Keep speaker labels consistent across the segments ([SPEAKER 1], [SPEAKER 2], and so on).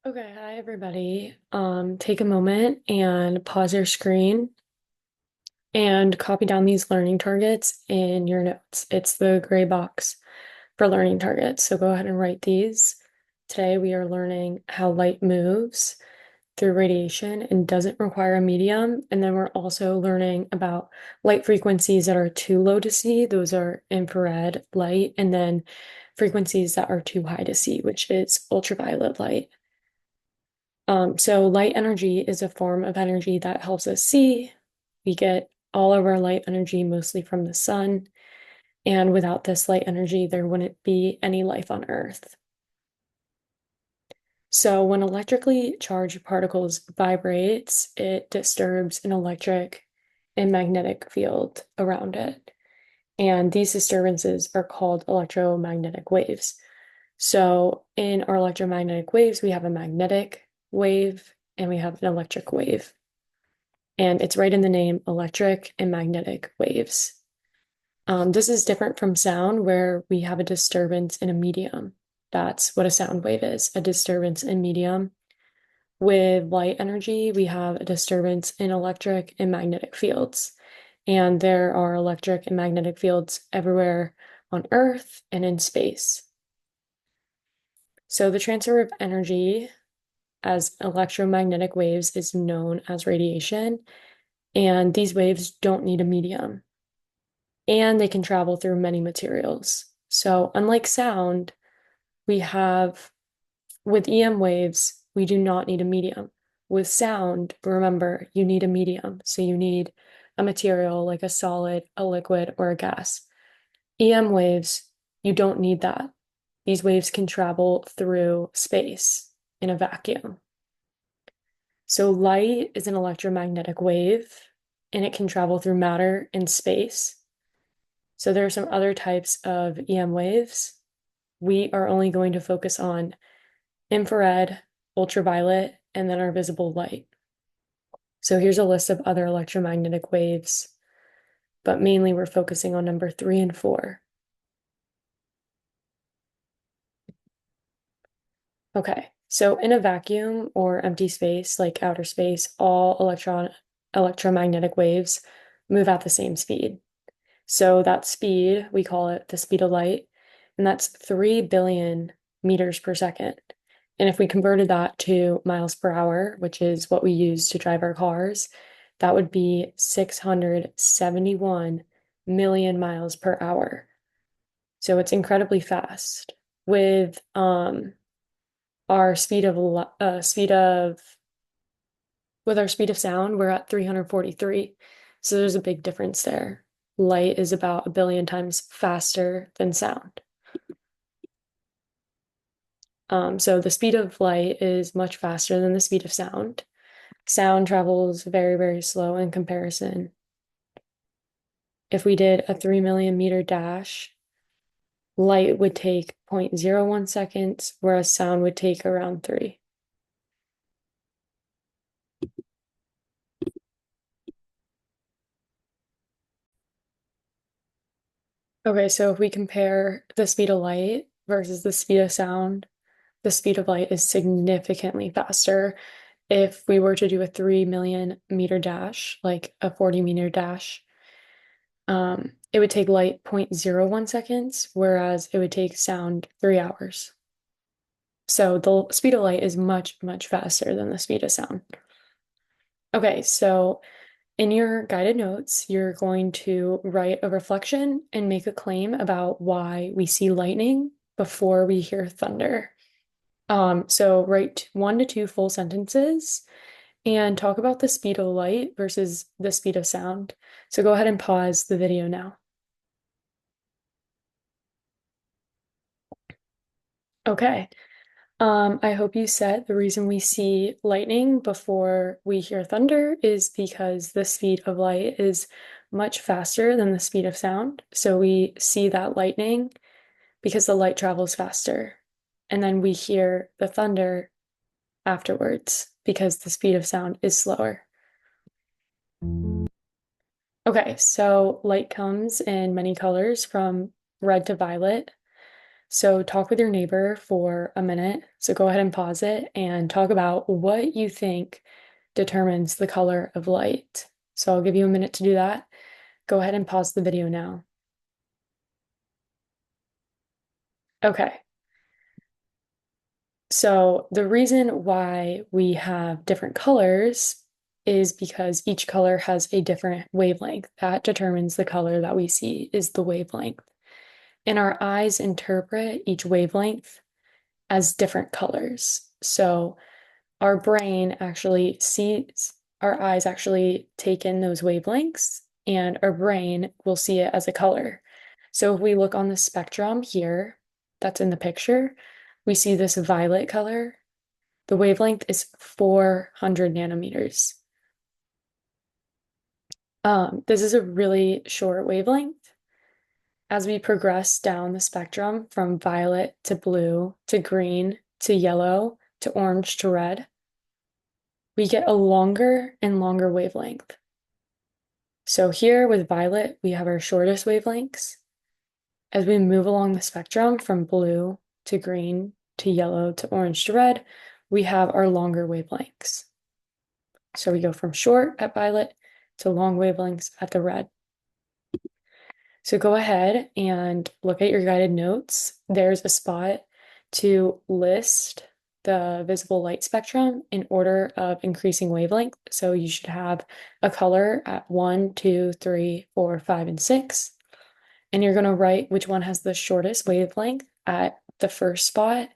[SPEAKER 1] Okay, hi everybody. Take a moment and pause your screen and copy down these learning targets in your notes. It's the gray box for learning targets. So go ahead and write these. Today we are learning how light moves through radiation and doesn't require a medium. And then we're also learning about light frequencies that are too low to see. Those are infrared light, and then frequencies that are too high to see, which is ultraviolet light. So light energy is a form of energy that helps us see. We get all of our light energy mostly from the sun. And without this light energy, there wouldn't be any life on Earth. So when electrically charged particles vibrates, it disturbs an electric and magnetic field around it. And these disturbances are called electromagnetic waves. So in our electromagnetic waves, we have a magnetic wave and we have an electric wave. And it's right in the name, electric and magnetic waves. This is different from sound, where we have a disturbance in a medium. That's what a sound wave is, a disturbance in medium. With light energy, we have a disturbance in electric and magnetic fields. And there are electric and magnetic fields everywhere on Earth and in space. So the transfer of energy as electromagnetic waves is known as radiation, and these waves don't need a medium, and they can travel through many materials. So unlike sound, we have with EM waves, we do not need a medium. With sound, remember, you need a medium. So you need a material like a solid, a liquid, or a gas. EM waves, you don't need that. These waves can travel through space in a vacuum. So light is an electromagnetic wave, and it can travel through matter in space. So there are some other types of EM waves. We are only going to focus on infrared, ultraviolet, and then our visible light. So here's a list of other electromagnetic waves, but mainly we're focusing on number 3 and 4. Okay, so in a vacuum or empty space like outer space, all electromagnetic waves move at the same speed. So that speed, we call it the speed of light, and that's 3 billion meters per second. And if we converted that to miles per hour, which is what we use to drive our cars, that would be 671 million miles per hour. So it's incredibly fast. With our speed of with our speed of sound, we're at 343. So there's a big difference there. Light is about a billion times faster than sound. So the speed of light is much faster than the speed of sound. Sound travels very, very slow in comparison. If we did a 3 million meter dash, light would take 0.01 seconds, whereas sound would take around 3. Okay, so if we compare the speed of light versus the speed of sound, the speed of light is significantly faster. If we were to do a 3 million meter dash, like a 40-meter dash, it would take light 0.01 seconds, whereas it would take sound 3 hours. So the speed of light is much, much faster than the speed of sound. Okay, so in your guided notes, you're going to write a reflection and make a claim about why we see lightning before we hear thunder. So write 1 to 2 full sentences and talk about the speed of light versus the speed of sound. So go ahead and pause the video now. Okay. I hope you said the reason we see lightning before we hear thunder is because the speed of light is much faster than the speed of sound. So we see that lightning because the light travels faster. And then we hear the thunder afterwards because the speed of sound is slower. Okay, so light comes in many colors from red to violet. So talk with your neighbor for a minute. So go ahead and pause it and talk about what you think determines the color of light. So I'll give you a minute to do that. Go ahead and pause the video now. Okay. So the reason why we have different colors is because each color has a different wavelength. That determines the color that we see is the wavelength. And our eyes interpret each wavelength as different colors. So our brain actually sees, our eyes actually take in those wavelengths, and our brain will see it as a color. So if we look on the spectrum here, that's in the picture, we see this violet color. The wavelength is 400 nanometers. This is a really short wavelength. As we progress down the spectrum from violet to blue to green to yellow to orange to red, we get a longer and longer wavelength. So here with violet, we have our shortest wavelengths. As we move along the spectrum from blue to green to yellow to orange to red, we have our longer wavelengths. So we go from short at violet to long wavelengths at the red. So go ahead and look at your guided notes. There's a spot to list the visible light spectrum in order of increasing wavelength. So you should have a color at 1, 2, 3, 4, 5, and 6. And you're going to write which one has the shortest wavelength at the first spot,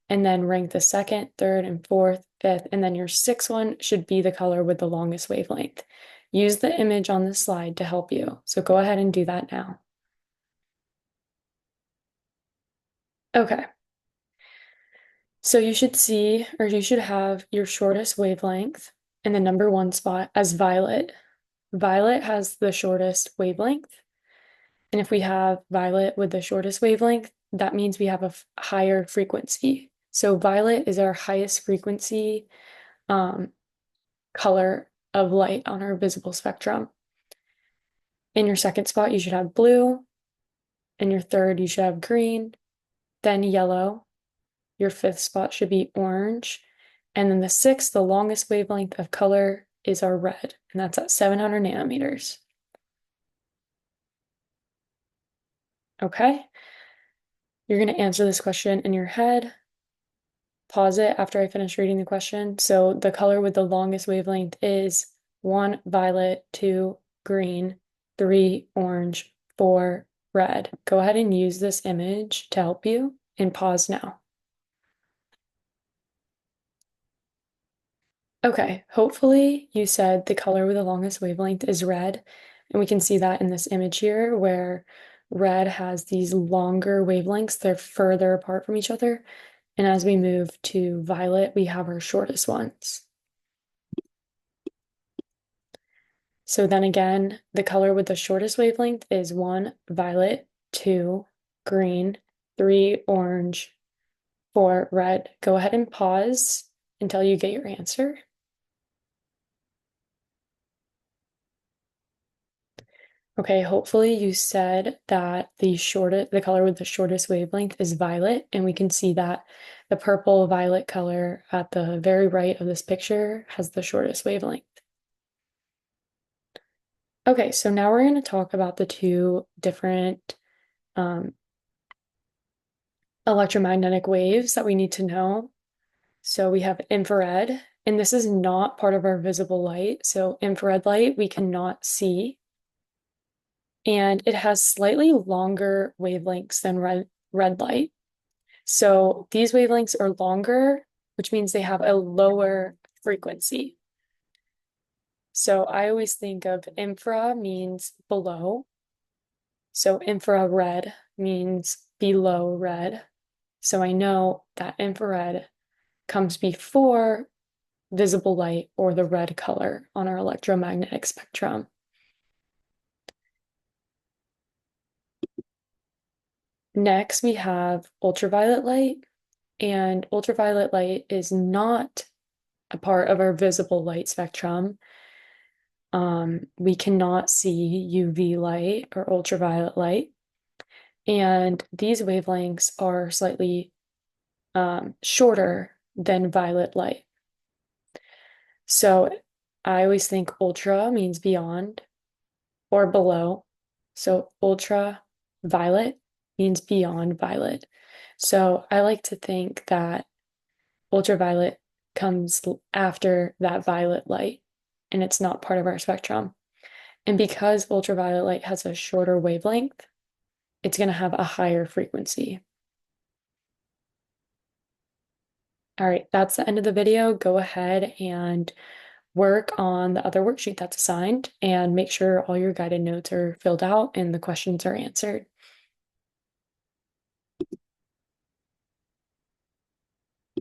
[SPEAKER 1] and then rank the second, third, and fourth, fifth, and then your sixth one should be the color with the longest wavelength. Use the image on the slide to help you. So go ahead and do that now. Okay. So you should see, or you should have your shortest wavelength in the number one spot as violet. Violet has the shortest wavelength. And if we have violet with the shortest wavelength, that means we have a higher frequency. So violet is our highest frequency color of light on our visible spectrum. In your second spot, you should have blue. In your third, you should have green, then yellow. Your fifth spot should be orange. And then the sixth, the longest wavelength of color, is our red, and that's at 700 nanometers. Okay? You're going to answer this question in your head. Pause it after I finish reading the question. So the color with the longest wavelength is 1, violet, 2, green, 3, orange, 4, red. Go ahead and use this image to help you, and pause now. Okay, hopefully you said the color with the longest wavelength is red, and we can see that in this image here where red has these longer wavelengths. They're further apart from each other. And as we move to violet, we have our shortest ones. So then again, the color with the shortest wavelength is 1, violet, 2, green, 3, orange, 4, red. Go ahead and pause until you get your answer. Okay, hopefully you said that the color with the shortest wavelength is violet, and we can see that the purple violet color at the very right of this picture has the shortest wavelength. Okay, so now we're going to talk about the two different electromagnetic waves that we need to know. So we have infrared, and this is not part of our visible light. So infrared light we cannot see, and it has slightly longer wavelengths than red light. So these wavelengths are longer, which means they have a lower frequency. So I always think of infra means below. So infrared means below red. So I know that infrared comes before visible light or the red color on our electromagnetic spectrum. Next, we have ultraviolet light, and ultraviolet light is not a part of our visible light spectrum. We cannot see UV light or ultraviolet light. And these wavelengths are slightly shorter than violet light. So I always think ultra means beyond or below. So ultraviolet means beyond violet. So I like to think that ultraviolet comes after that violet light and it's not part of our spectrum. And because ultraviolet light has a shorter wavelength, it's going to have a higher frequency. All right, that's the end of the video. Go ahead and work on the other worksheet that's assigned and make sure all your guided notes are filled out and the questions are answered.